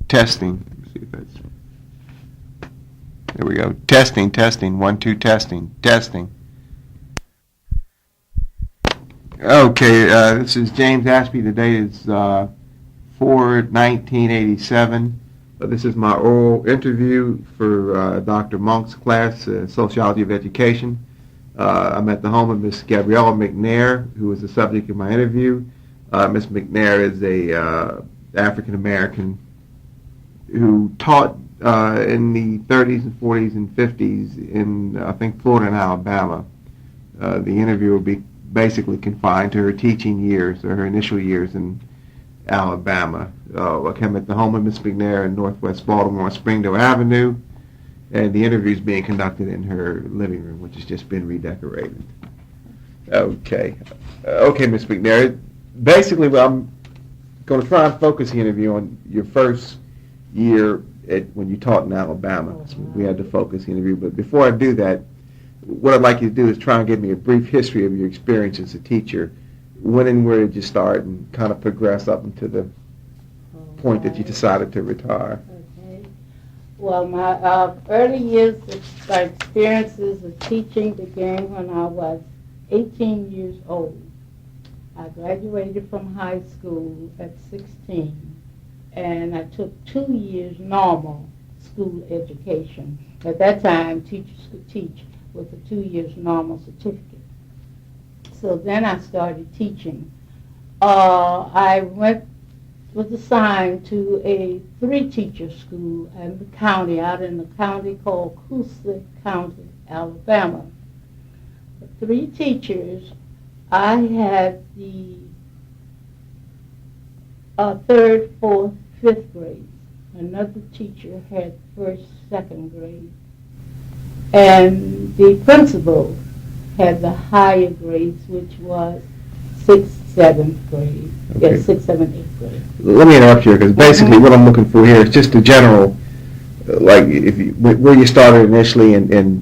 Testing. Let me see if that's. There we go. Testing, testing. 1, 2, testing. Okay, this is James Ashby. The date is 4/1987. This is my oral interview for Dr. Monk's class, Sociology of Education. I'm at the home of Miss Gabrella McNair, who is the subject of my interview. Miss McNair is a African American who taught in the 30s and 40s and 50s in, I think, Florida and Alabama. The interview will be basically confined to her teaching years, or her initial years in Alabama. I came at the home of Miss McNair in Northwest Baltimore on Springdale Avenue, and the interview is being conducted in her living room, which has just been redecorated. Okay, Miss McNair. Basically, I'm going to try and focus the interview on your first year when you taught in Alabama. So we had to focus the interview, but before I do that, what I'd like you to do is try and give me a brief history of your experience as a teacher. When and where did you start, and kind of progress up until the point that you decided to retire? Okay. Well, my early years, my experiences of teaching began when I was 18 years old. I graduated from high school at 16, and I took 2 years normal school education. At that time, teachers could teach with a 2 years normal certificate. So then I started teaching. I was assigned to a 3-teacher school in the county, out in the county called Coosa County, Alabama. For 3 teachers, I had the 3rd, 4th, 5th grades. Another teacher had 1st, 2nd grade. And the principal had the higher grades, which was 6th, 7th grade. Okay. Yes, 6th, 7th, 8th grade. Let me interrupt you, because basically what I'm looking for here is just a general, like where you started initially, and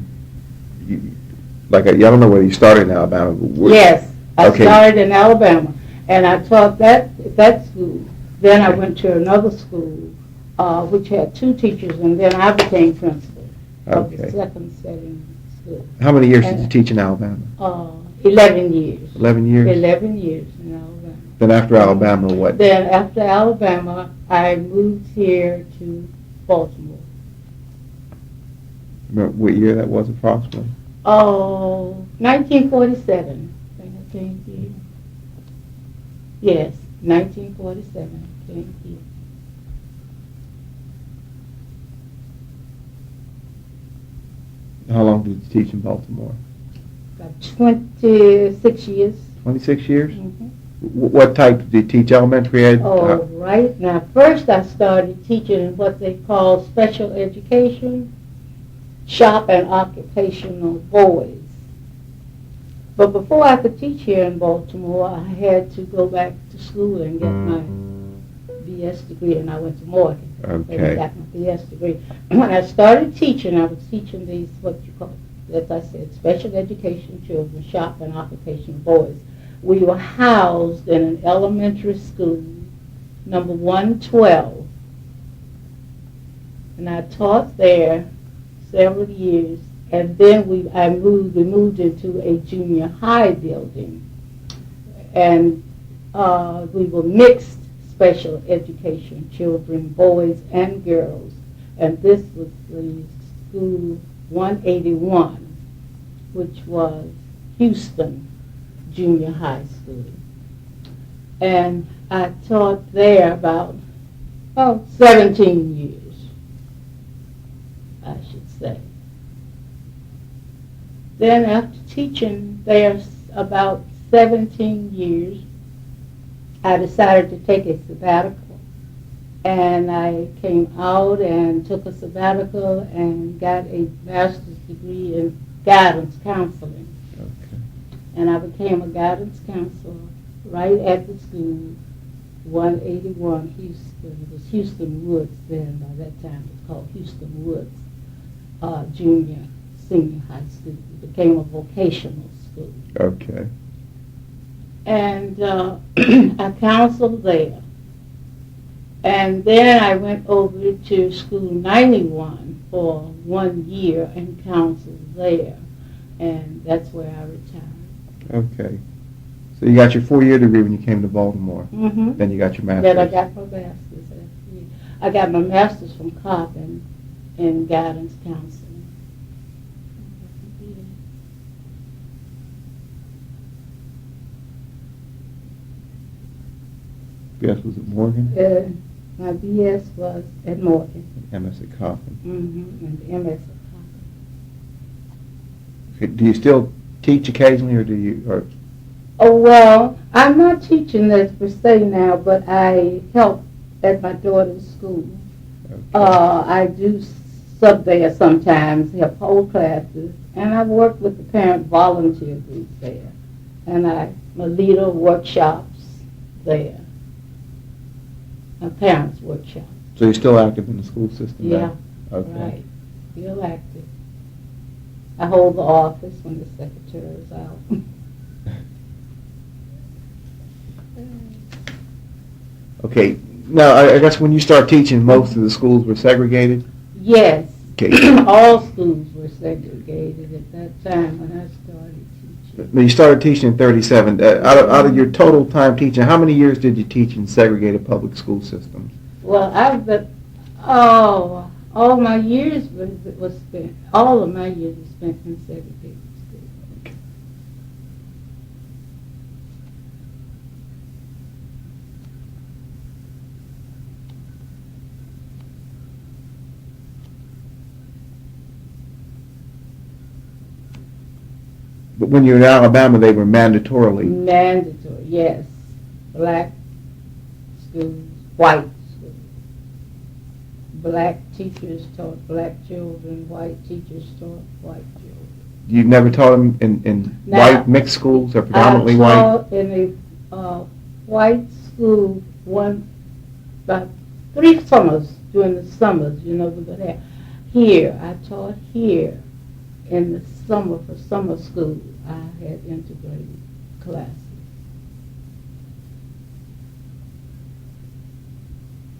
like I don't know where you started in Alabama. Yes, I started in Alabama, and I taught that school. Then I went to another school, which had 2 teachers, and then I became principal of the 2nd setting school. How many years did you teach in Alabama? 11 years. 11 years? 11 years in Alabama. Then after Alabama, what? Then after Alabama, I moved here to Baltimore. Remember what year that was approximately? 1947. I think I came here. Yes, 1947 I came here. How long did you teach in Baltimore? About 26 years. 26 years? Mm-hmm. What type did you teach? Elementary ed? Right. Now, first I started teaching in what they call special education, shop and occupational boys. But before I could teach here in Baltimore, I had to go back to school and get my BS degree, and I went to Morgan. Okay. And got my BS degree. When I started teaching, I was teaching these, what you call, as I said, special education children, shop and occupational boys. We were housed in an elementary school, number 112, and I taught there several years. And then we moved into a junior high building, and we were mixed special education children, boys and girls, and this was the school 181, which was Houston Junior High School. And I taught there about 17 years, I should say. Then after teaching there about 17 years, I decided to take a sabbatical. And I came out and took a sabbatical and got a master's degree in guidance counseling. Okay. And I became a guidance counselor right at the school, 181 Houston. It was Houston Woods then. By that time it was called Houston Woods Senior High School. It became a vocational school. Okay. And I counseled there. And then I went over to School 91 for 1 year and counseled there. And that's where I retired. Okay. So you got your 4-year degree when you came to Baltimore. Mm-hmm. Then you got your master's. Then I got my master's. I got my master's from Coppin in guidance counseling. BS was at Morgan? My BS was at Morgan. MS at Coffin. Mm-hmm. And the MS at Coppin. Okay. Do you still teach occasionally, or do you? Or? Oh, well, I'm not teaching this per se now, but I help at my daughter's school. Okay. I do sub there sometimes, help hold classes, and I work with the parent volunteer group there. And I'm a leader of workshops there. A parents workshop. So you're still active in the school system Yeah, now? Okay. right. Still active. I hold the office when the secretary is out. Okay. Now, I guess when you start teaching, most of the schools were segregated? Yes. Okay. All schools were segregated at that time when I started teaching. Now, you started teaching in 37. Out of your total time teaching, how many years did you teach in segregated public school systems? Well, I've been, all my years was spent, all of my years were spent in segregated schools. Okay. But when you were in Alabama, they were mandatorily. Mandatory, yes. Black schools, white schools. Black teachers taught black children, white teachers taught white children. You never taught them in Now, white mixed schools or predominantly I white? taught in a white school about 3 summers, during the summers, we were there. Here, I taught here in the summer for summer school. I had integrated classes.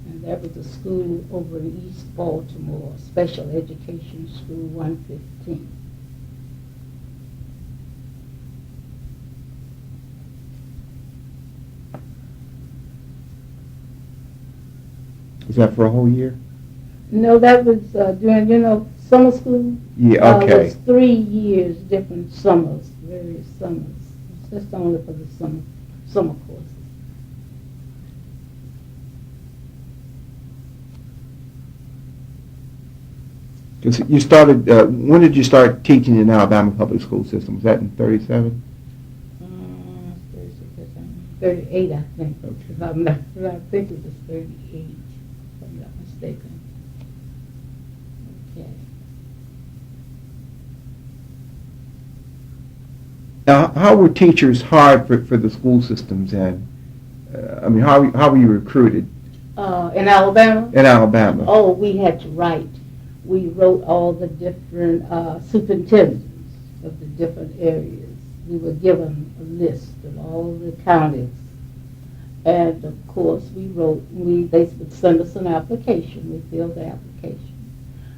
And that was a school over in East Baltimore, Special Education School 115. Was that for a whole year? No, that was during, summer school. Yeah, It okay. was 3 years, different summers, various summers. It's just only for the summer courses. You started, when did you start teaching in Alabama public school system? Was that in 37? 38, I think. Okay. If I'm not, I think it was 38, if I'm not mistaken. Okay. Now, how were teachers hired for the school systems then? How were you recruited In Alabama? in Alabama? Oh, we had to write. We wrote all the different superintendents of the different areas. We were given a list of all the counties. And of course, they would send us an application. We filled the application.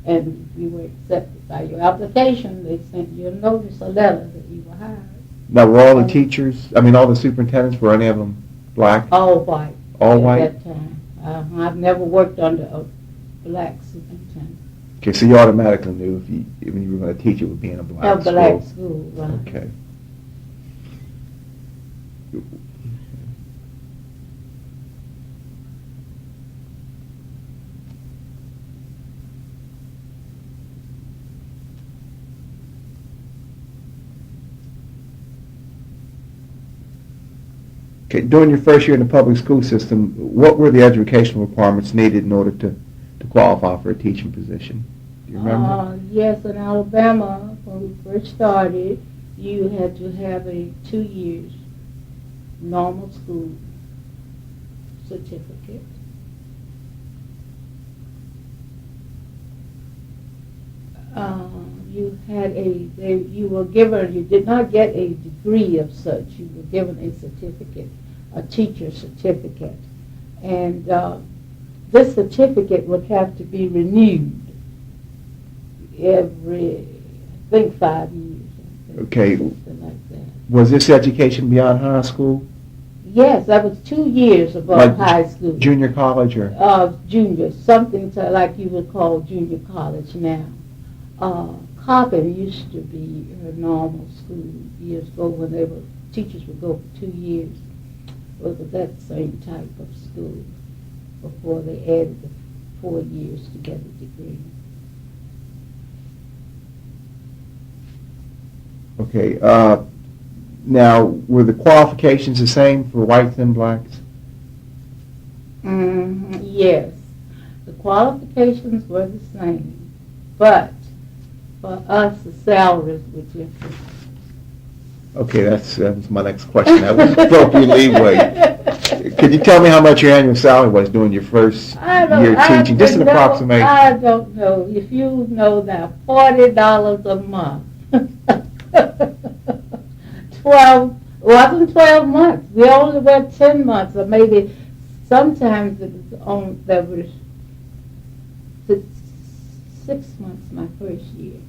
And if you were accepted by your application, they sent you a notice, a letter that you were hired. Now, were all the teachers, all the superintendents, were any of them black? All white. All white? At that time. I've never worked under a black superintendent. Okay, so you automatically knew when you were going to teach, it would be in a black school. Black school, right. Okay. Okay, during your first year in the public school system, what were the educational requirements needed in order to qualify for a teaching position? Do you remember? Yes, in Alabama, when we first started, you had to have a 2 years normal school certificate. You did not get a degree of such. You were given a certificate, a teacher certificate. And this certificate would have to be renewed every, I think, 5 years. Okay. Something like that. Was this education beyond high school? Yes, that was 2 years above Like high school. Junior college or? Junior, something to, like you would call junior college now. Coppin used to be a normal school years ago when teachers would go for 2 years. It was that same type of school before they added the 4 years to get a degree. Okay. Now, were the qualifications the same for whites and blacks? Yes, the qualifications were the same, but for us the salaries were different. Okay, that was my next question. That was appropriate leeway. Could you tell me how much your annual salary was during your first year teaching? Just an approximation. I don't know. If you know now, $40 a month. 12 months. We only went 10 months, or maybe sometimes it was there was 6 months my first year.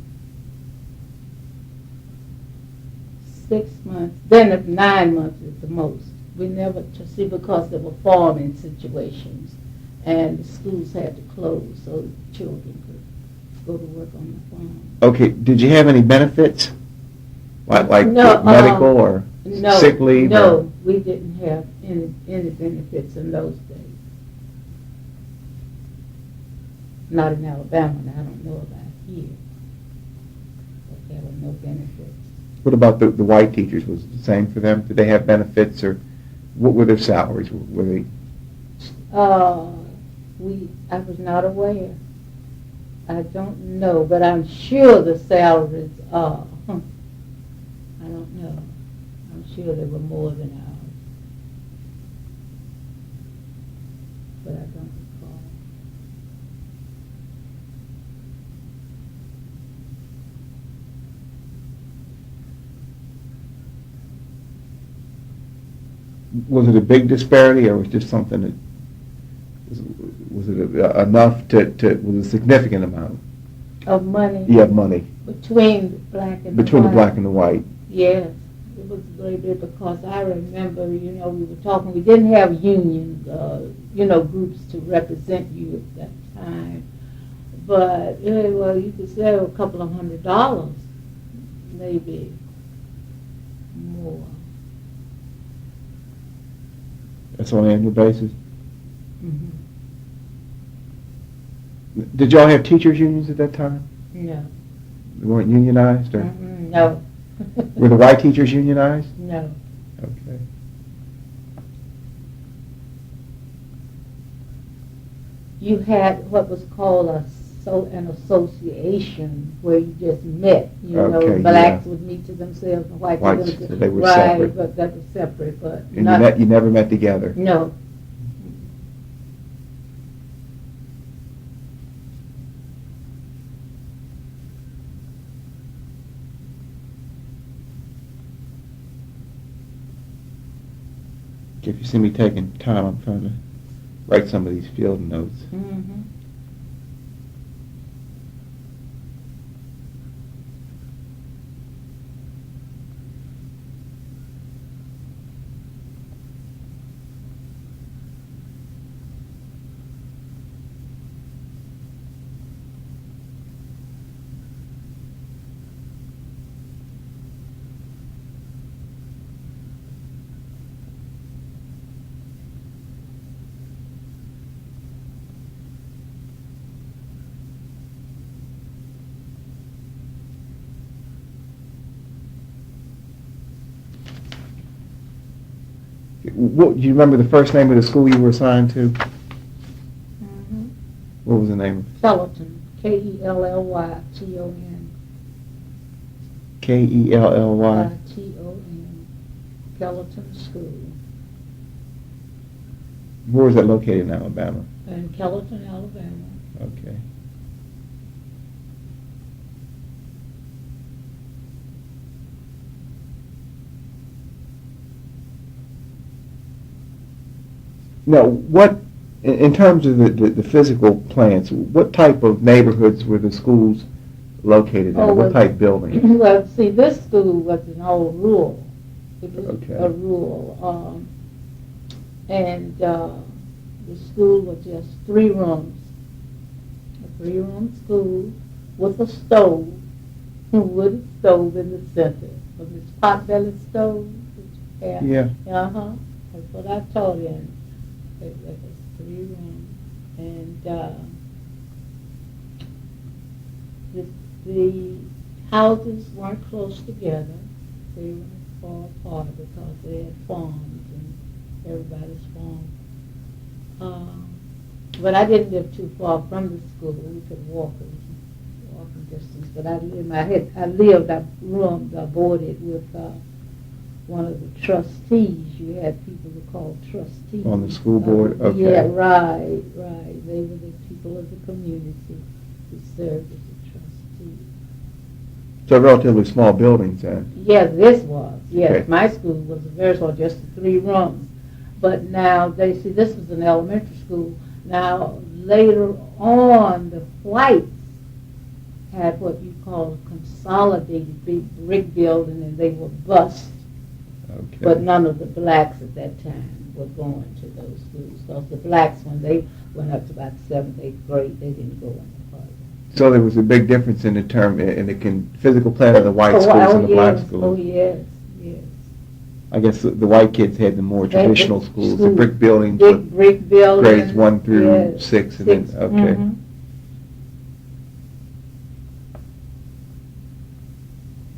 6 months. Then 9 months is the most. We never to see because there were farming situations, and the schools had to close so the children could go to work on the farm. Okay, did you have any benefits? Like No, medical or no, sick leave? No, we didn't have any benefits in those days. Not in Alabama, and I don't know about here. But there were no benefits. What about the white teachers? Was it the same for them? Did they have benefits, or what were their salaries? Were they? I was not aware. I don't know, but I'm sure the salaries are. I don't know. I'm sure they were more than ours, but I don't recall. Was it a big disparity, or was it just something that was it enough to was a significant amount Of money? Yeah, money Between the black and between the the black and the white. Yes, it was very big because I remember, we were talking, we didn't have unions, groups to represent you at that time. But, well, you could say a couple of $100, maybe more. That's on an annual basis. Mm-hmm. Did y'all have teachers unions at that time? No. They weren't unionized, or No. were the white teachers unionized? No. Okay. You had what was called an association where you just met. Okay, blacks yeah. would meet to themselves, and whites Whites, would so they were right, separate. but that was separate. But And you never met together? No. If you see me taking time, I'm trying to write some of these field notes. Mm-hmm. What, do you remember the first name of the school you were assigned to? Mm-hmm. What was the name? Kellyton, Kellylton. Kellly? Ton, Kellyton School. Where was that located in Alabama? In Kellyton, Alabama. Okay. No, what In terms of the physical plans, what type of neighborhoods were the schools located in? What type buildings? Well, see, this school was an old rural. It was Okay. a rural, and the school was just 3 rooms. A 3-room school with a stove, a wood stove in the center. Of this pot-bellied stove. Yeah. Uh-huh. That's what I taught in. It was 3 rooms. And the houses weren't close together. They were far apart because they had farms and everybody's farm. But I didn't live too far from the school. We could walk walking distance. But I boarded with one of the trustees. You had people who called trustees. On the school board? Okay. Yeah, right. They were the people of the community who served as a trustee. So relatively small buildings then? Yes, this was. Yes, Okay. my school was very small, just 3 rooms. But now, this was an elementary school. Now, later on, the whites had what you call a consolidated big brick building, and they were bused. Okay. But none of the blacks at that time were going to those schools. Because the blacks, when they went up to about 7th, 8th grade, they didn't go any further. So there was a big difference in the physical plan of the white schools and the black schools. Oh, yes. I guess the white kids had the more traditional schools, the brick buildings Big with brick buildings. grades 1 through 6, and then, okay. Mm-hmm.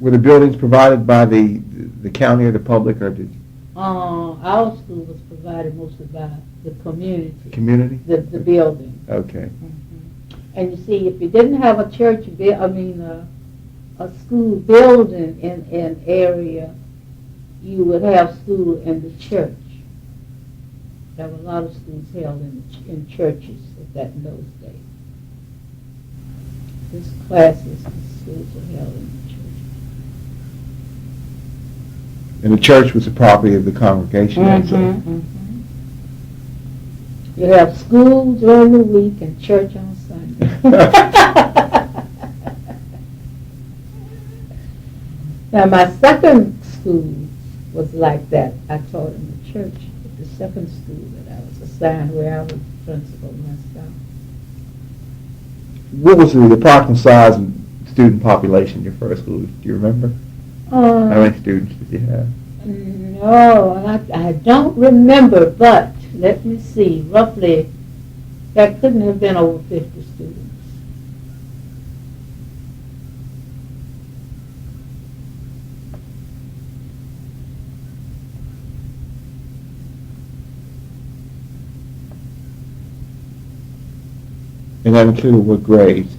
Were the buildings provided by the county or the public, or did Our school was provided mostly by the community. Community? The building. Okay. Mm-hmm. And you see, if you didn't have a church, a school building in an area, you would have school in the church. There were a lot of schools held in churches in those days. These classes and schools were held in the church. And the church was the property of the congregation. You have school during the week and church on Sunday. Now, my second school was like that. I taught in the church at the second school that I was assigned, where I was principal myself. What was the approximate size and student population in your first school? Do you remember? How many students did you have? No, I don't remember, but let me see. Roughly, that couldn't have been over 50 students. And that included what grades?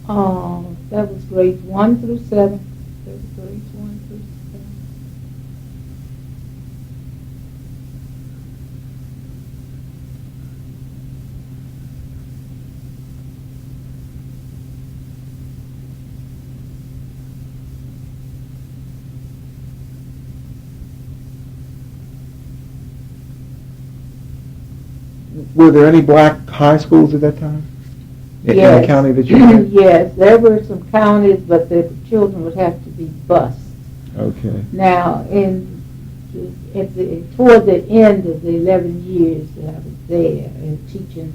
That was grades 1 through 7. That was grades 1 through 7. Were there any black high schools at that time? In Yes. the county that you had? Yes, there were some counties, but the children would have to be bused. Okay. Now, toward the end of the 11 years that I was there and teaching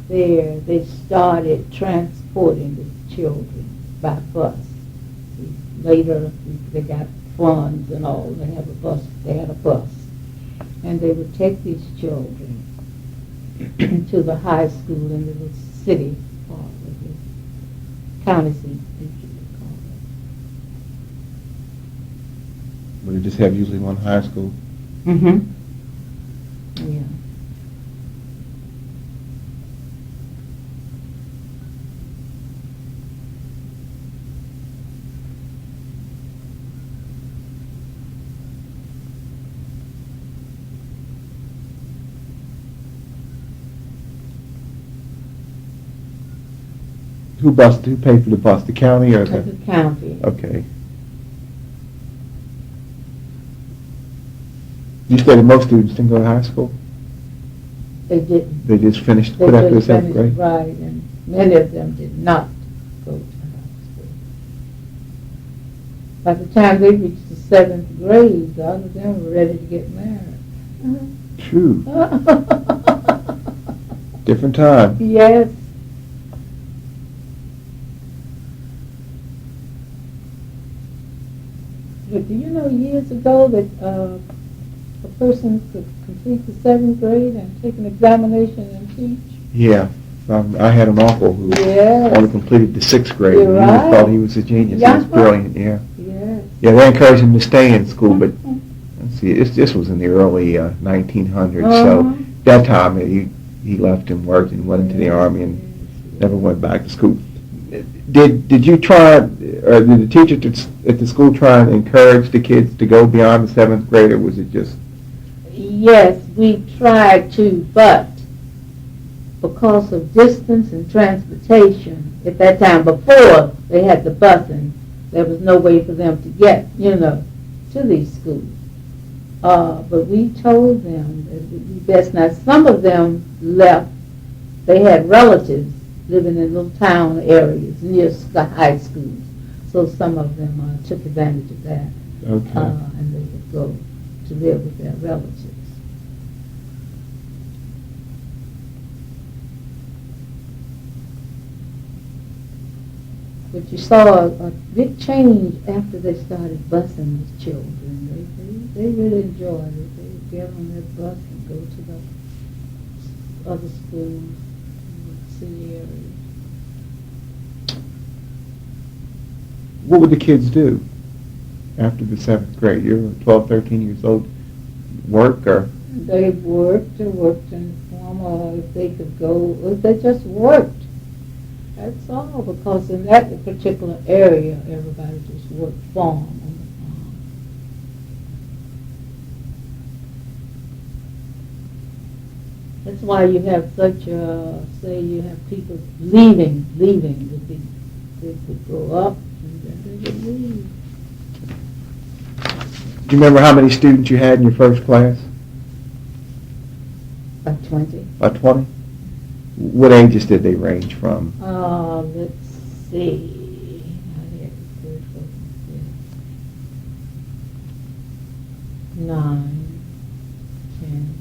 there, they started transporting the children by bus. Later, they got funds and all. They had a bus, and they would take these children to the high school in the city part of the county seat, as you would call it. Would it just have usually one high school? Mm-hmm. Yeah. Who paid for the bus? The county or The county. Okay. You said that most students didn't go to high school? They didn't. They just finished, They put after the just 7th grade? finished, right, and many of them did not go to high school. By the time they reached the 7th grade, a lot of them were ready to get married. True. Different time. Yes. But do you know years ago that a person could complete the 7th grade and take an examination and teach? Yeah. I had an uncle who Yes. only completed the 6th grade. You're and right. He thought he was a genius. He was brilliant, yeah. Yes. Yeah, they encouraged him to stay in school, but let's see, this was in the early 1900s, so that time he left and worked and went into the Army and never went back to school. Did you try, or did the teacher at the school try and encourage the kids to go beyond the 7th grade, or was it just? Yes, we tried to, but because of distance and transportation at that time, before they had the busing, there was no way for them to get, to these schools. But we told them that it would be best. Now, some of them left. They had relatives living in little town areas near the high schools. So some of them took advantage of that. Okay. And they would go to live with their relatives. But you saw a big change after they started busing the children. They really enjoyed it. They would get on their bus and go to the other schools in the city area. What would the kids do after the 7th grade? You're 12, 13 years old. Work or? They worked informal, if they could go, if they just worked. That's all, because in that particular area, everybody just worked farm on the farm. That's why you have such say you have people leaving, they would grow up and then they would leave. Do you remember how many students you had in your first class? About 20. About 20? What ages did they range from? Let's see. I had good folks. 9, 10,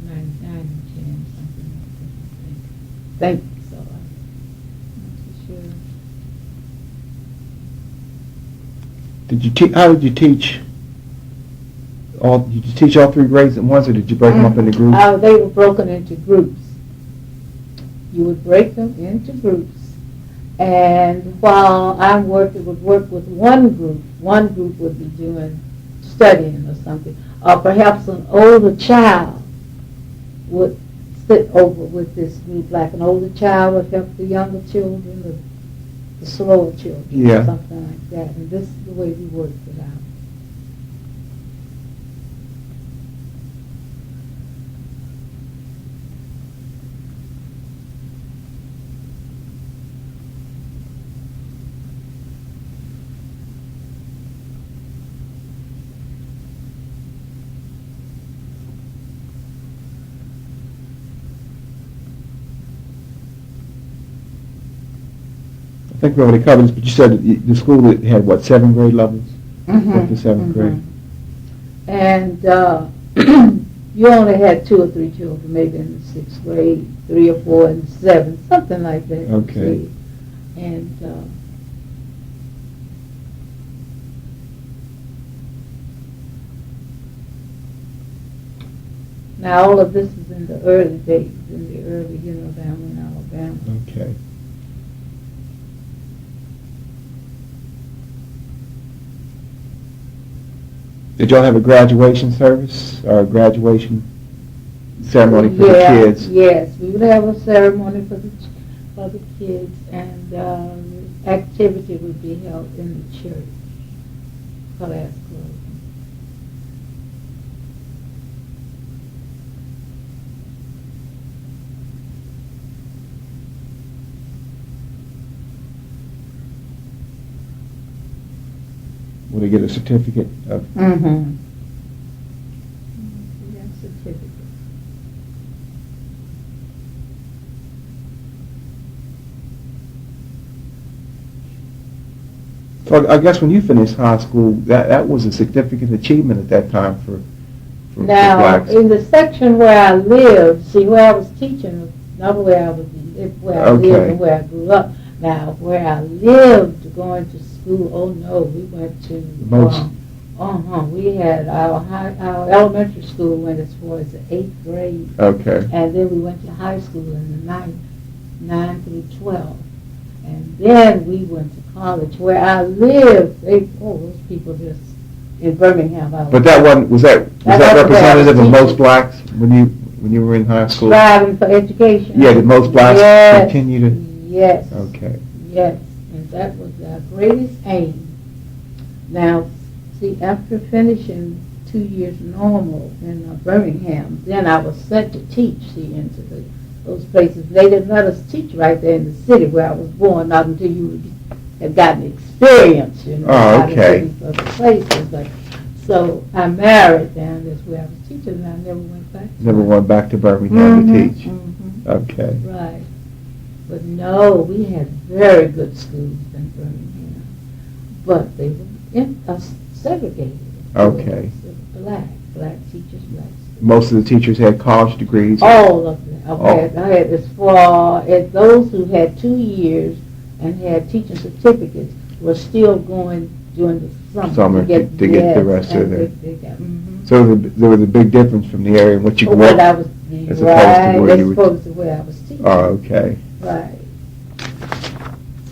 9 and 10, something like that, I think. So. I'm not too sure. How did you teach? Did you teach all 3 grades at once, or did you break them up into groups? They were broken into groups. You would break them into groups, and while I worked, it would work with one group. One group would be doing studying or something, or perhaps an older child would sit over with this group, like an older child would help the younger children, the slower children, Yeah. or something like that. And this is the way we worked it out. I think we already covered this, but you said that the school had, 7 grade levels? Up to 7th grade. And you only had 2 or 3 children, maybe in the 6th grade, 3 or 4 in the 7th, something like that. Okay. And now all of this is in the early days, in the early, down in Alabama. Okay. Did y'all have a graduation service or a graduation ceremony for the kids? Yes, we would have a ceremony for the kids, and the activity would be held in the church. Class closing. Will they get a certificate of? Mm-hmm. Certificate. So I guess when you finished high school, that was a significant achievement at that time for Now, blacks. in the section where I lived, see, where I was teaching, not where I lived and where I grew up. Now, where I lived, going to school, oh no, we went to Most. We had our elementary school went as far as the 8th grade. Okay. And then we went to high school in the 9 through 12. And then we went to college. Where I lived, those people just in Birmingham. But that wasn't, was that representative of most blacks when you were in high school? Striving for education. Yeah, did most blacks continue to? Yes. Okay. Yes, and that was our greatest aim. Now, see, after finishing 2 years normal in Birmingham, then I was sent to teach, into those places. They didn't let us teach right there in the city where I was born, not until you had gotten experience, Oh, okay. in these other places. But, so I married down that's where I was teaching, and I never went back. Never went back to Birmingham to teach. Mm-hmm. Okay. Right. But no, we had very good schools in Birmingham, but they were segregated. Okay. Black teachers, black students. Most of the teachers had college degrees. All of them. I had as far as those who had 2 years and had teaching certificates were still going during the summer to get the rest of it. Mm-hmm. So there was a big difference from the area in which you grew up as opposed to where I was teaching. Oh, okay. Right.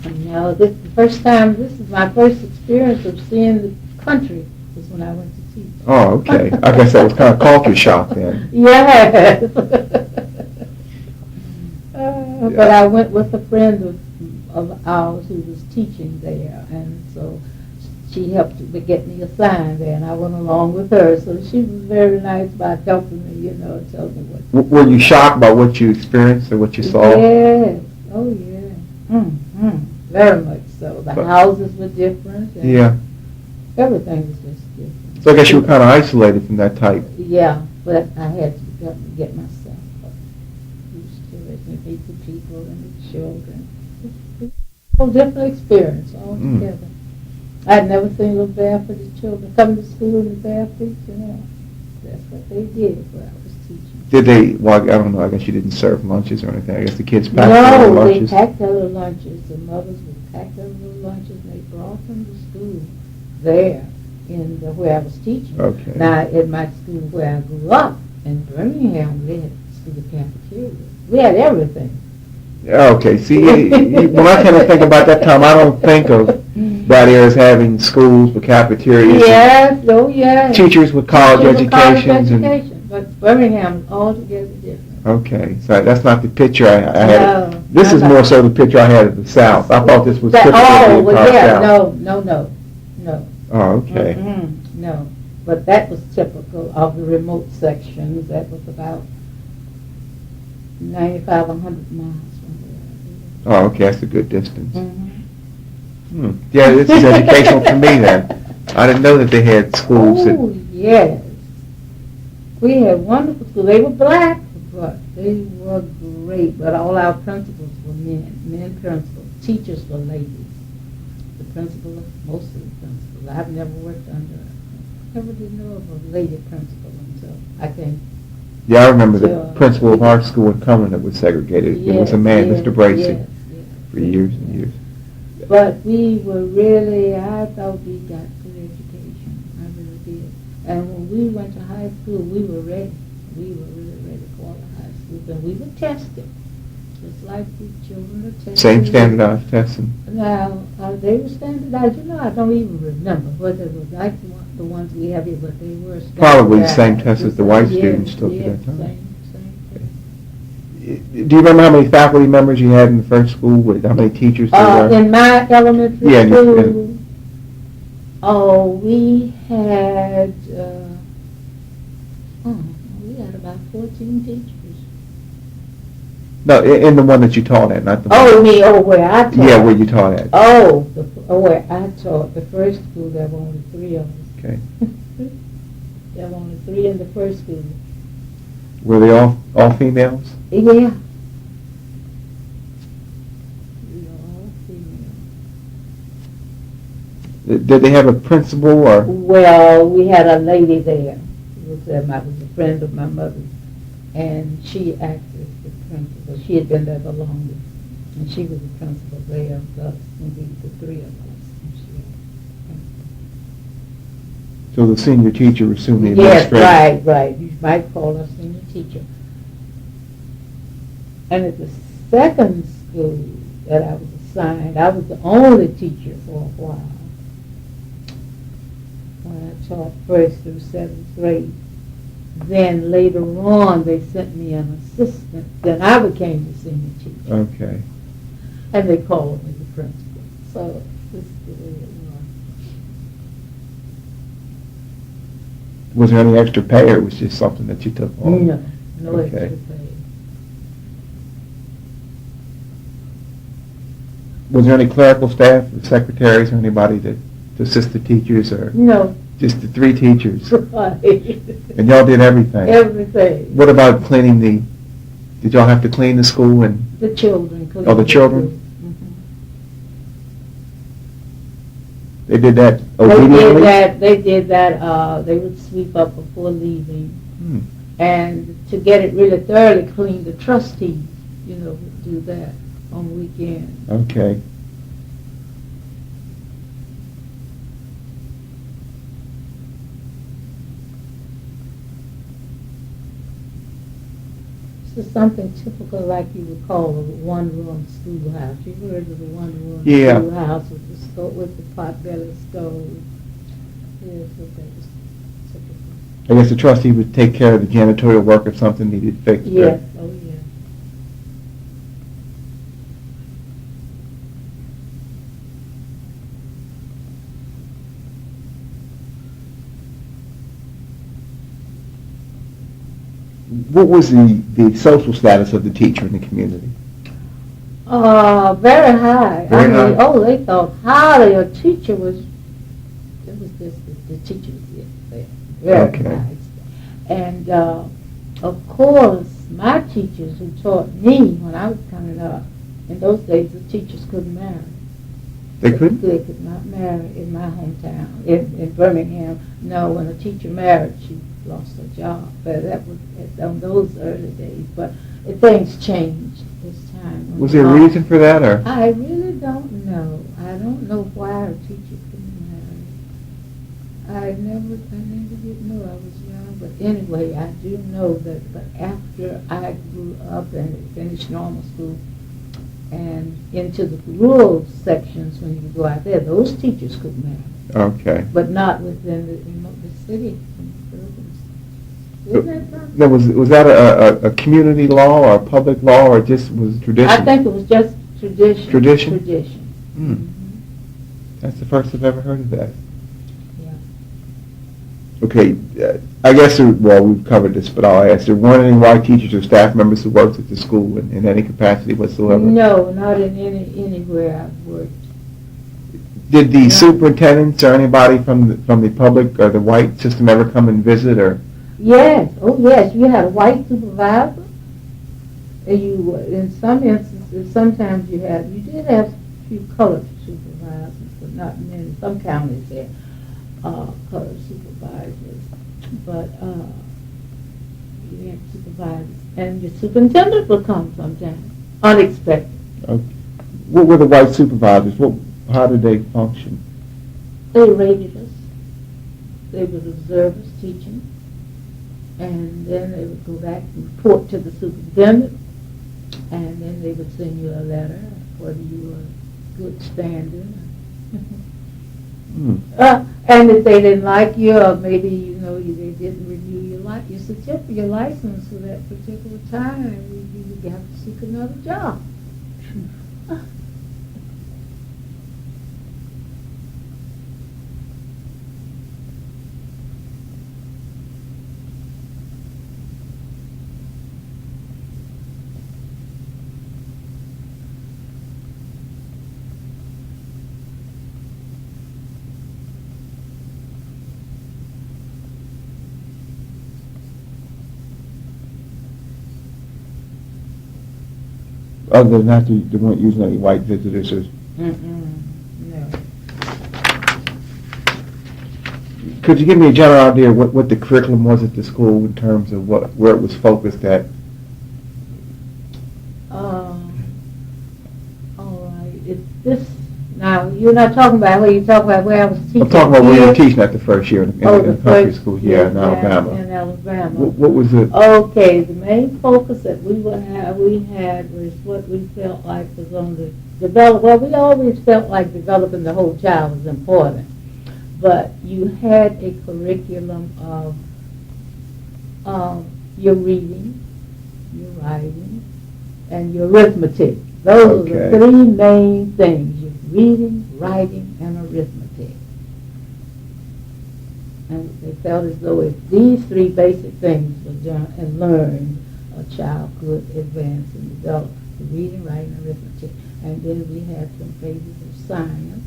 And now this is my first experience of seeing the country was when I went to teach. Oh, okay. I guess that was kind of culture shock then. Yes. But I went with a friend of ours who was teaching there, and so she helped to get me assigned there, and I went along with her. So she was very nice about helping me, telling me what. Were you shocked by what you experienced or what you saw? Yes. Oh, yeah. Very much so. The houses were different. And yeah. Everything was just different. So I guess you were kind of isolated from that type. Yeah, but I had to get myself used to it and meet the people and the children. It was a whole different experience altogether. I'd never seen little barefooted children come to school in bare feet, That's what they did where I was teaching. Did they, well, I don't know, I guess you didn't serve lunches or anything. I guess the kids packed their lunches. No, they packed their little lunches. The mothers would pack their little lunches and they brought them to school there where I was teaching. Okay. Now, at my school where I grew up in Birmingham, they had school cafeteria. We had everything. Okay, see, when I kind of think about that time, I don't think of that area as having schools with cafeterias. Yes, yeah. Teachers with college educations. But Birmingham is altogether different. Okay, so that's not the picture I had. No, this is more so the picture I had of the South. I thought this was typical of the entire South. No. Oh, okay. No, but that was typical of the remote sections. That was about 95, 100 miles from where I lived. Oh, okay, that's a good distance. Yeah, this is educational for me then. I didn't know that they had schools. Oh, yes. We had wonderful schools. They were black, but they were great. But all our principals were men principals. Teachers were ladies. The principal, most of the principals. I've never worked under, never did know of a lady principal until I came. Yeah, I remember the principal of our school in Cumberland that was segregated. It was a man, Mr. Bracey, for years and years. But we were really, I thought we got good education. I really did. And when we went to high school, we were ready. We were really ready for the high school. And we were tested, just like the children are tested. Same standardized testing? Now, they were standardized. I don't even remember whether it was like the ones we have here, but they were standardized. Probably the same test as the white students took at that time. Same. Do you remember how many faculty members you had in the first school? How many teachers there were? In my elementary school, we had about 14 teachers. No, in the one that you taught at, not the one. Where I taught. Yeah, where you taught at. Where I taught. The first school, there were only 3 of us. Okay. There were only 3 in the first school. Were they all females? Yeah. We were all female. Did they have a principal or? Well, we had a lady there. Was a friend of my mother's, and she acted as the principal. She had been there the longest, and she was the principal there of us, indeed the three of us. And she was the principal. So the senior teacher was soon the Yes, administrator? right. You might call her senior teacher. And at the second school that I was assigned, I was the only teacher for a while. When I taught first through seventh grade. Then later on, they sent me an assistant. Then I became the senior teacher. Okay. And they called me the principal. So this is the way it was. Was there any extra pay, or it was just something that you took on? No Okay. extra pay. Was there any clerical staff, or secretaries, or anybody to assist the teachers, or No. just the three teachers? Right. And y'all did everything? Everything. What about cleaning did y'all have to clean the school and? The children. Oh, the children? Mm-hmm. They did that obediently? They did that. They would sweep up before leaving. Hmm. And to get it really thoroughly clean, the trustees, would do that on weekends. Okay. This is something typical like you would call a one-room schoolhouse. You heard of the one-room Yeah. schoolhouse with the pot-belly stove. Yes, that was typical. I guess the trustee would take care of the janitorial work if something needed fixed. Yes, oh yeah. What was the social status of the teacher in the community? Very high. Very high? They thought highly. A teacher was, it was just the teacher was there. Very Okay. nice. And, of course, my teachers who taught me when I was coming up, in those days the teachers couldn't marry. They couldn't? They could not marry in my hometown, in Birmingham. No, when a teacher married, she lost her job. But that was on those early days. But things changed this time. Was there a reason for that, or? I really don't know. I don't know why a teacher couldn't marry. I never did know. I was young. But anyway, I do know that after I grew up and finished normal school, and into the rural sections when you go out there, those teachers could marry. Okay. But not within the city. Isn't that something? Now, was that a community law or a public law, or just was tradition? I think it was just tradition. Tradition? Tradition. Hmm. That's the first I've ever heard of that. Yeah. Okay, I guess, we've covered this, but I'll ask, there weren't any white teachers or staff members who worked at the school in any capacity whatsoever? No, not in anywhere I've worked. Did the No. superintendents or anybody from the public or the white system ever come and visit, or? Yes, oh yes, you had a white supervisor. And you, in some instances, sometimes you did have a few colored supervisors, but not many. Some counties had colored supervisors, but you had supervisors, and your superintendent would come sometimes, unexpected. Okay. What were the white supervisors? How did they function? They rated us. They would observe us teaching, and then they would go back and report to the superintendent, and then they would send you a letter whether you were good standing. And if they didn't like you, or maybe they didn't renew your certificate, your license for that particular time, you would have to seek another job. Other than that, they weren't using any white visitors or? No. Could you give me a general idea of what the curriculum was at the school in terms of where it was focused at? All right. It's this. Now, you're not talking about where you're talking about where I was teaching. I'm talking about where you here? were teaching at the first year in the country school here in Alabama. In Alabama. What was it? Okay, the main focus that we had was what we felt like was on the develop. Well, we always felt like developing the whole child was important, but you had a curriculum of your reading, your writing, and your arithmetic. Those are the three main things: your reading, writing, and arithmetic. And they felt as though if these three basic things were done and learned, a child could advance and develop the reading, writing, and arithmetic. And then we had some phases of science.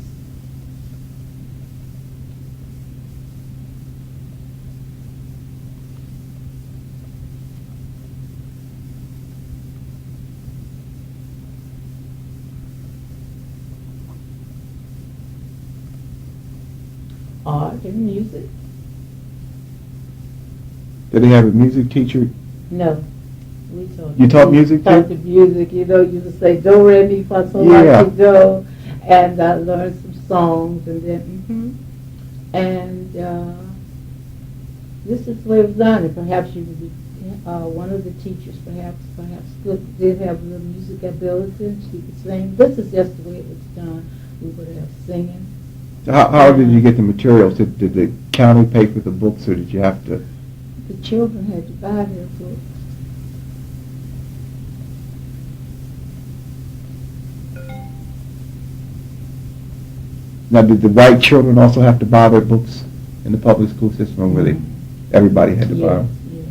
Art and music. Did they have a music teacher? No. We taught You taught music taught too? the music, you would say do, re, mi, fa, sol, la, si, do, and I learned some songs, and then, and this is the way it was done, and perhaps you would be, one of the teachers perhaps did have a little music ability, and she could sing. This is just the way it was done. We would have singing. How did you get the materials? Did the county pay for the books, or did you have to? The children had to buy their books. Now, did the white children also have to buy their books in the public school system, or were they, everybody had to buy them? Yes.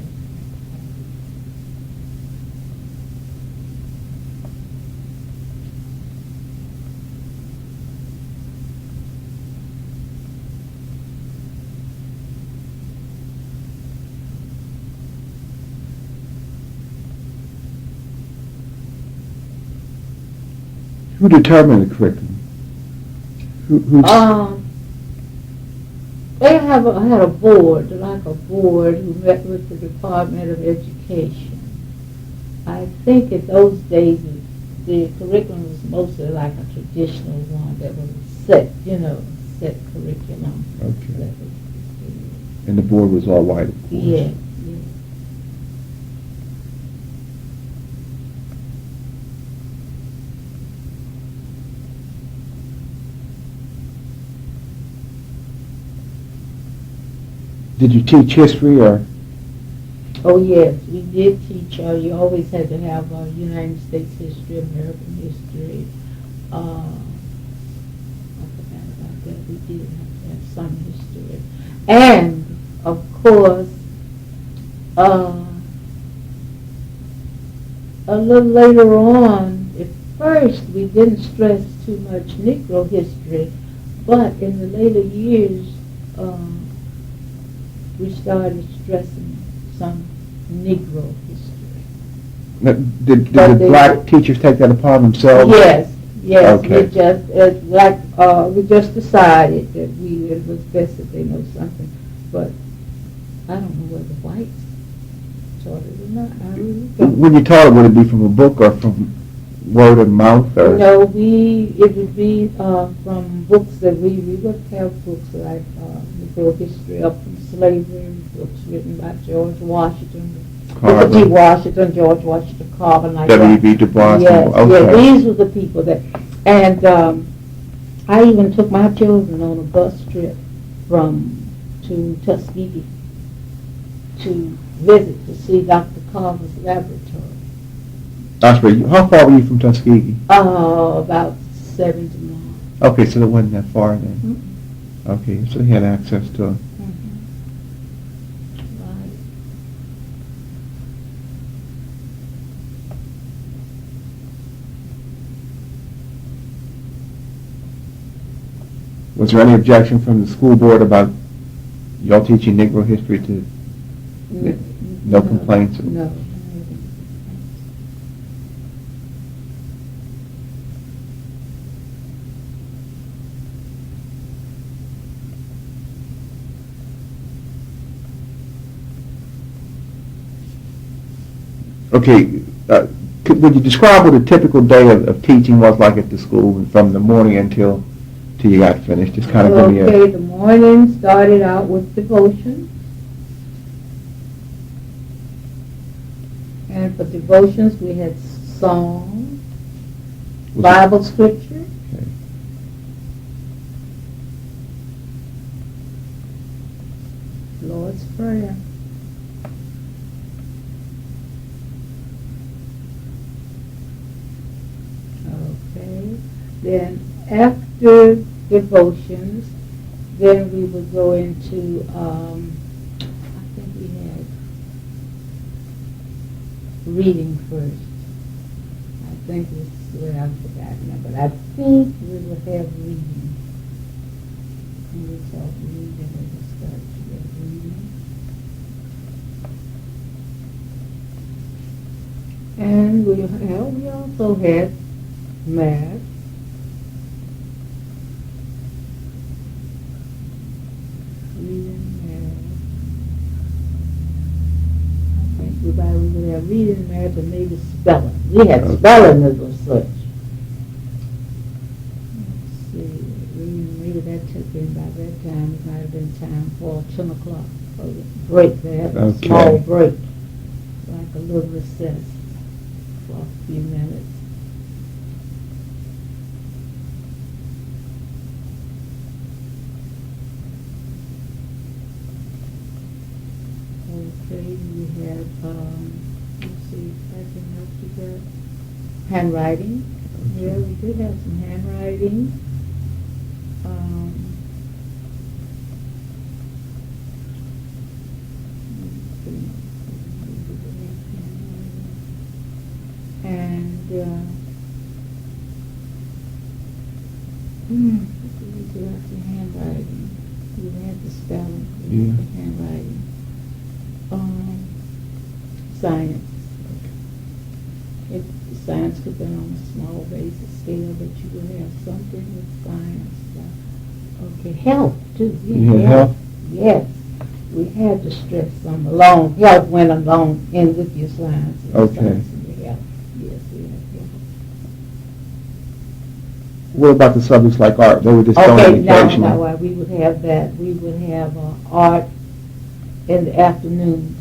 Who determined the curriculum? They had a board, like a board, who met with the Department of Education. I think in those days the curriculum was mostly like a traditional one that was set, set curriculum. Okay. And the board was all white, of course. Yeah. Did you teach history, or? Oh yes, we did teach. You always had to have United States history, American history. I forgot about that. We did have to have some history, and of course, a little later on. At first, we didn't stress too much Negro history, but in the later years. We started stressing some Negro history. Did the black teachers take that upon themselves? Yes. Okay. We just decided that it was best that they know something. But I don't know whether whites taught it or not. I really don't. When you taught it, would it be from a book or from word of mouth? Or? No, it would be from books that we would have books like Negro history up from slavery, books written by George Washington, Booker T. Washington, George Washington Carver, like W.B. Du Bois. Yes, Okay. these were the people that, and I even took my children on a bus trip to Tuskegee to visit to see Dr. Carver's laboratory. Ashby, how far were you from Tuskegee? About 70 miles. Okay, so it wasn't that far then. Mm-hmm. Okay, so you had access to it. Right. Was there any objection from the school board about y'all teaching Negro history to? No complaints? No. Okay, would you describe what a typical day of teaching was like at the school from the morning until you got finished? Just kind of give me Okay, the morning started out with devotion. And for devotions, we had song, Bible scripture. Okay. Lord's Prayer. Okay. Then after devotions, then we would go into, I think we had reading first. I think it's what I've forgotten now, but I think we would have reading. And we taught reading and we start to get reading. And we also had math. Reading, math. I think we would have reading, math, and maybe spelling. We had spelling as a such. Let's see, reading, maybe that took in by that time. It might have been time for 10 o'clock for the break. They had a small break, like a little recess for a few minutes. Okay, we had, let's see, anything else we got? Handwriting. Yeah, we did have some handwriting. And, we do have the handwriting. We had the spelling, we had the handwriting. Science. Science could be on a small basis scale, but you would have something with science. Okay, health too. You had health? Yes. We had to stress some along. Health went along in with your science. Okay. Science and your health. Yes, we had health. What about the subjects like art? They were just okay, no, we would have that. We would have art in the afternoons.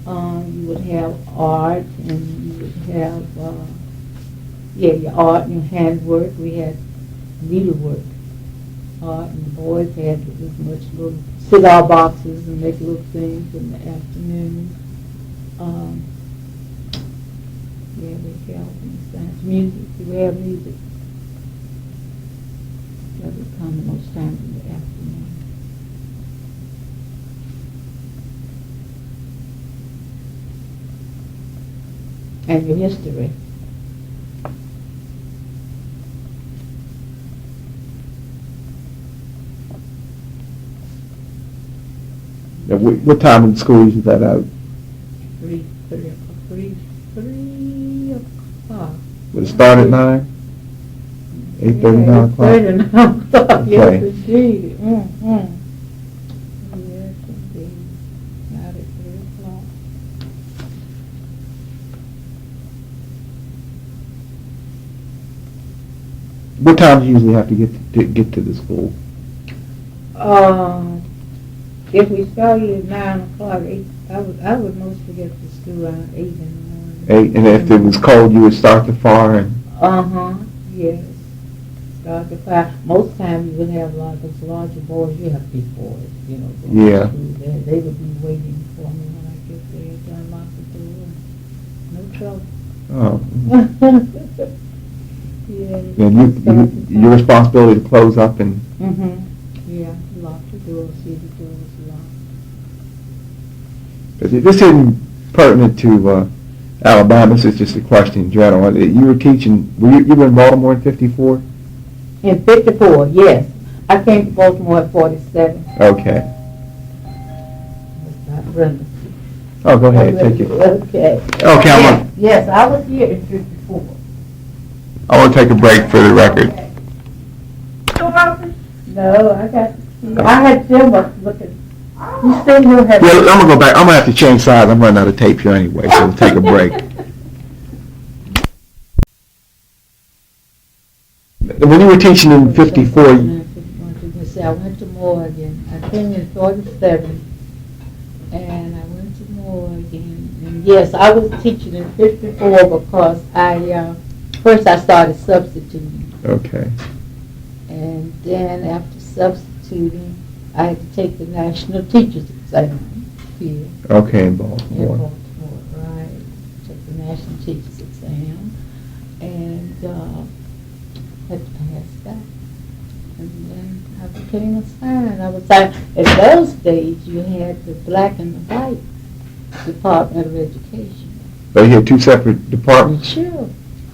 You would have art, and you would have, your art and your handwork. We had needlework art, and the boys had as much little cigar boxes and make little things in the afternoon. We have science. Music. We have music. That would come most times in the afternoon. And your history. Yeah, what time in school is that out? 3 o'clock. Would it start at 9? 8:30, 9 o'clock? 8:30, 9 o'clock, Okay. yes indeed. Yes indeed. Not at 3 o'clock. What time do you usually have to get to the school? If we started at 9 o'clock, I would mostly get to school around 8 in the morning. 8, and if it was cold, you would start the fire and... Yes. Start the fire. Most times you would have those larger boys, you have big boys, going to school. They would be waiting for me when I get there to unlock the door. No trouble. Oh. Yeah. And your responsibility to close up and... Yeah, lock the door, see the door is locked. This isn't pertinent to Alabama. This is just a question in general. You were teaching. You were in Baltimore in '54. In '54, yes. I came to Baltimore at 47. Okay. That's not Brenda. Oh, go ahead. Take it. Okay. Okay. Yes, I was here in '54. I want to take a break for the record. No, I had them looking. You still here have... Well, I'm going to go back. I'm going to have to change sides. I'm running out of tape here anyway, so we'll take a break. When you were teaching in 54... I went to Morgan. I came in 47, and I went to Morgan. And yes, I was teaching in 54 because first I started substituting. Okay. And then after substituting, I had to take the National Teachers Exam here. Okay, in Baltimore. In Baltimore, right. Took the National Teachers Exam and had to pass that. And then I became assigned. I was like, in those days, you had the black and the white Department of Education. So you had two separate departments? Sure.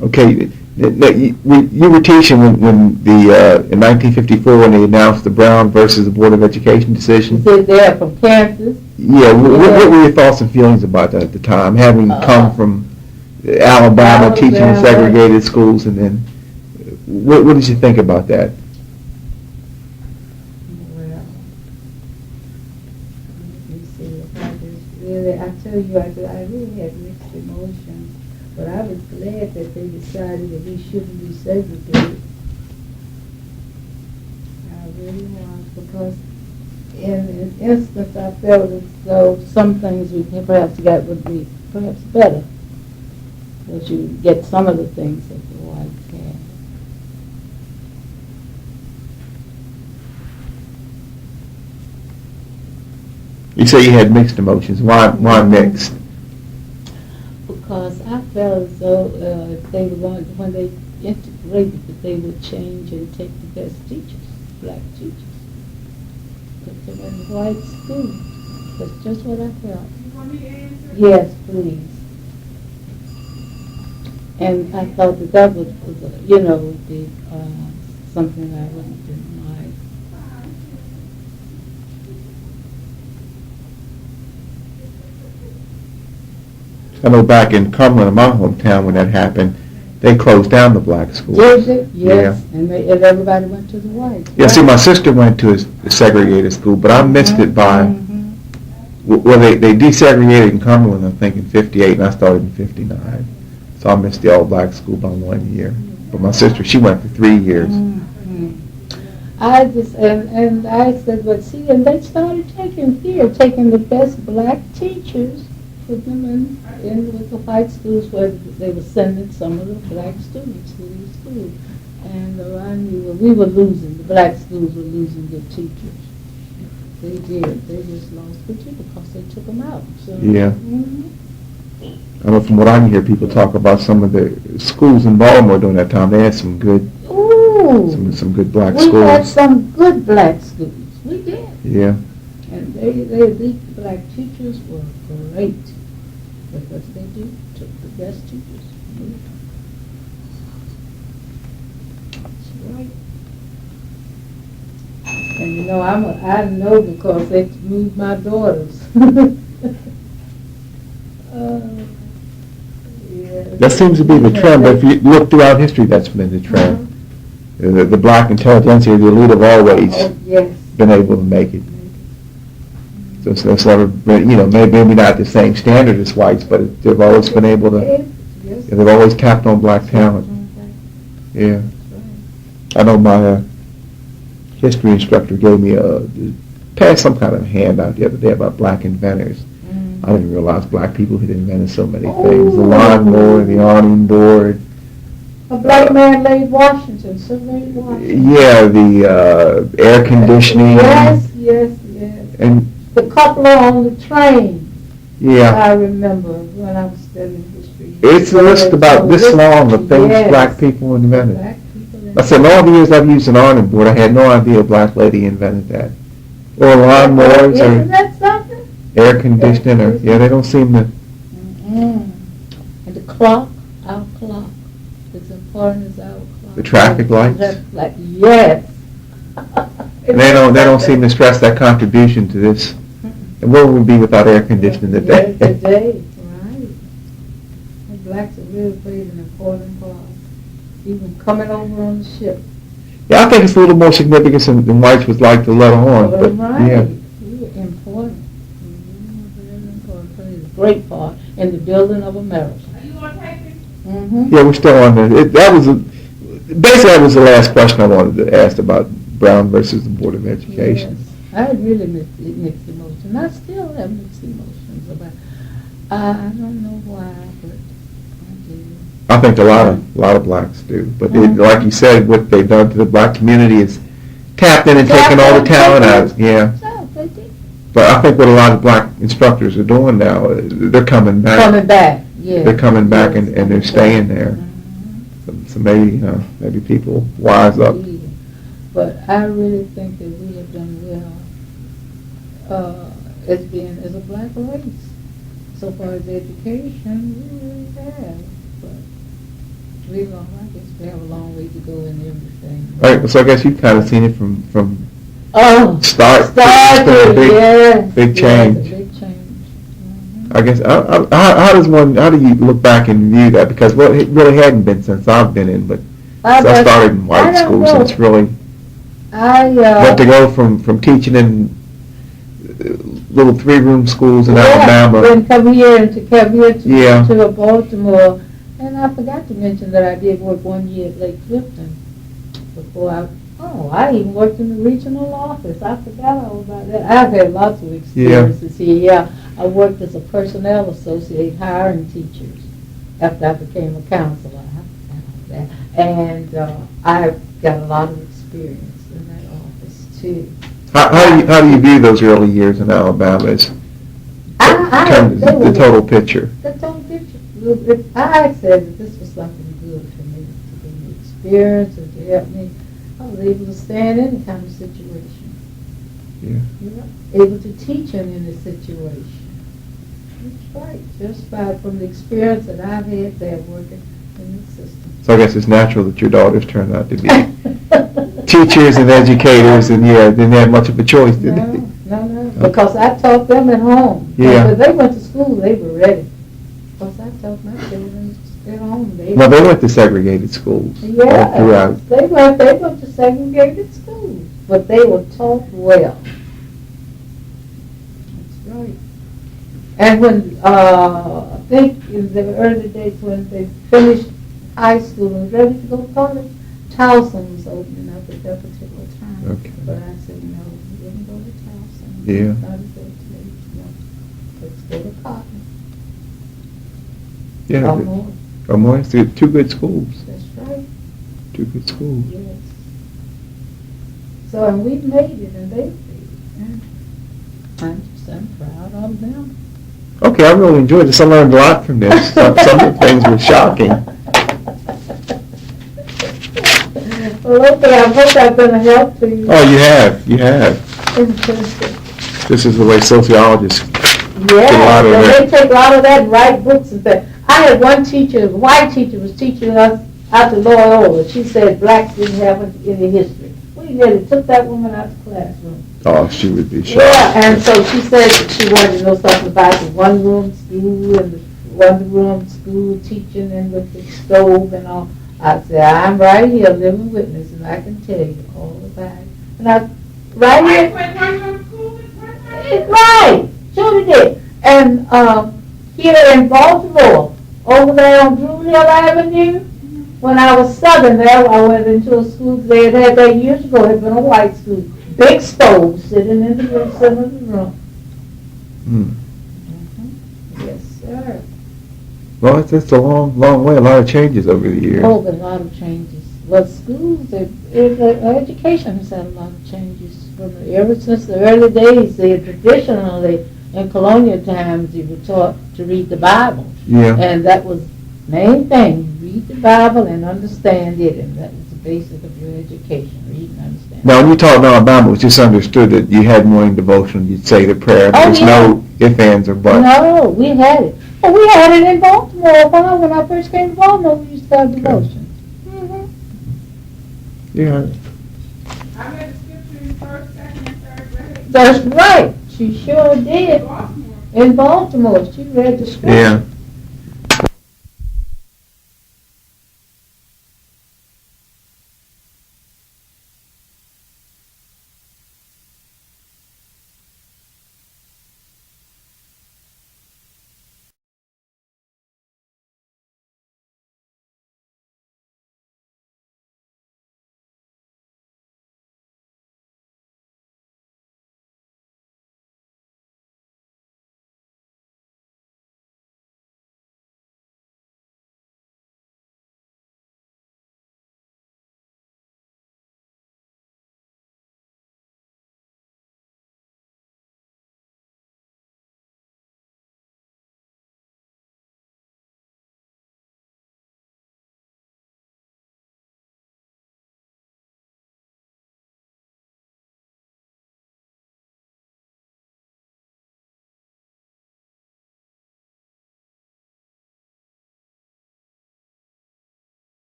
Okay. You were teaching when the in 1954 when they announced the Brown versus the Board of Education decision. They're from Kansas. Yeah. What were your thoughts and feelings about that at the time, having come from Alabama, teaching in segregated schools, and then what did you think about that? Well, let me see. I tell you, I really had mixed emotions. But I was glad that they decided that we shouldn't be segregated. I really was, because in an instance I felt as though some things we perhaps got would be perhaps better. Because you get some of the things that the whites had. You say you had mixed emotions. Why mixed? Because I felt as though if they were going, when they integrated, that they would change and take the best teachers, black teachers, put them in white schools. That's just what I felt. Yes, please. And I thought that was would be something I wouldn't deny. I know back in Cumberland, in my hometown, when that happened, they closed down the black schools. Did they? Yes. Yeah. And everybody went to the white. Yeah, see, my sister went to a segregated school, but I missed it by, well, they desegregated in Cumberland, I think, in 58, and I started in 59. So I missed the all-black school by 1 year. But my sister, she went for 3 years. I just, and I said, but see, and they started taking the best black teachers, put them in with the white schools where they were sending some of the black students to these schools. And I knew we were losing, the black schools were losing good teachers. They did. They just lost good teachers because they took them out. So, Yeah. I know from what I hear, people talk about some of the schools in Baltimore during that time. They had some good, some good black schools. We had some good black schools. We did. Yeah. And these black teachers were great. Because they took the best teachers. That's right. And I know because they moved my daughters. Yeah. That seems to be the trend, but if you look throughout history, that's been the trend. The black intelligentsia, the elite, have always been able to make it. So it's never been, maybe not the same standard as whites, but they've always been able to, they've always tapped on black talent. Yeah. I know my history instructor gave me passed some kind of handout the other day about black inventors. I didn't realize black people had invented so many things. The lawnmower, the awning board. A black man laid Washington, so laid Washington. Yeah, the air conditioning. Yes. And the coupler on the train. Yeah. I remember when I was studying history. It's a list about this long of things black people invented. I said, in all the years I've used an awning board, I had no idea a black lady invented that. Or lawnmowers. Isn't that something? Air conditioning, or they don't seem to. And the clock, our clock, as important as our clock. The traffic lights. Yes. And they don't seem to stress that contribution to this. And where would we be without air conditioning today? Today, right. The blacks have really played an important part, even coming over on the ship. Yeah, I think it's a little more significant than whites would like to let on. But right. yeah. We were important. important. Very important. Plays a great part in the building of America. Are you on tape? Mm-hmm. Yeah, we're still on there. Basically, that was the last question I wanted to ask about Brown versus the Board of Education. Yes. I had really mixed emotions. I still have mixed emotions about. I don't know why, but I do. I think a lot of blacks do, but like you said, what they've done to the black community is tapped in and taken all the talent out. Yeah. So they did. But I think what a lot of black instructors are doing now, they're coming back. Coming back, yeah. They're coming back Yes, and they're staying there. Mhm. So maybe people wise up. Yeah. But I really think that we have done well as a black race. So far as education, we really have. But I guess we have a long way to go in everything. Right. So I guess you've kind of seen it from start. Started, yes. Big change. Yes, a big change. Mhm. I guess how do you look back and view that? Because it really hadn't been since I've been in, but I started in white schools, so it's really. But to go from teaching in little 3-room schools in Alabama. Then come here to Yeah. Baltimore, and I forgot to mention that I did work 1 year at Lake Clifton before I even worked in the regional office. I forgot all about that. I've had lots of experiences here. Yeah, I worked as a personnel associate hiring teachers after I became a counselor. I forgot all that. And I've got a lot of experience in that office too. How do you view those early years in Alabama as the total picture? The total picture. I said that this was something good for me to give me experience and to help me. I was able to stand in any kind of situation. Yeah. Able to teach in any situation. That's right. Just from the experience that I've had there working in the system. So I guess it's natural that your daughters turned out to be teachers and educators, and didn't have much of a choice, did they? No. Because I taught them at home. Yeah. When they went to school, they were ready. Because I taught my children at home. They went to segregated schools all throughout. They went to segregated schools, but they were taught well. That's right. And when I think in the early days when they finished high school and ready to go to college, Towson was opening up at that particular time. Okay. But I said, no, we wouldn't go to Towson. Yeah. Not a good place. No. Let's go to Cotton. Yeah. More. Two good schools. That's right. Two good schools. Yes. So, and we made it, and they made it. And I'm proud of them. Okay, I really enjoyed this. I learned a lot from this. Some of the things were shocking. Well, okay, I hope I've been a help to you. Oh, you have. This is the way sociologists get a lot of they that. take a lot of that and write books and things. I had one teacher, a white teacher, was teaching us out to Loyola. She said blacks didn't have any history. We nearly took that woman out of the classroom. Oh, she would be shocked. Yeah, and so she said that she wanted to know something about the one-room school and the one-room school teaching and with the stove and all. I said, I'm right here, living witness, and I can tell you all about it. And I, right here. Right, sure did. And here in Baltimore, over there on Drew Hill Avenue, when I was studying there, I went into a school they had that years ago. It had been a white school. Big stove sitting in the center of the room. Yes, sir. Well, it's a long way. A lot of changes over the years. Oh, a lot of changes. Well, schools, education has had a lot of changes. Ever since the early days, traditionally, in colonial times, you were taught to read the Bible. Yeah. And that was the main thing. Read the Bible and understand it. And that was the basis of your education. Read and understand. Now, when you taught in Alabama, it was just understood that you had morning devotion, you'd say the prayer. There's no ifs, ands, or buts. No, we had it. Well, we had it in Baltimore. When I first came to Baltimore, we used to have devotion. Yeah. I read the scripture in first, second, and third grade. That's right. She sure did. In Baltimore, she read the scripture. Yeah.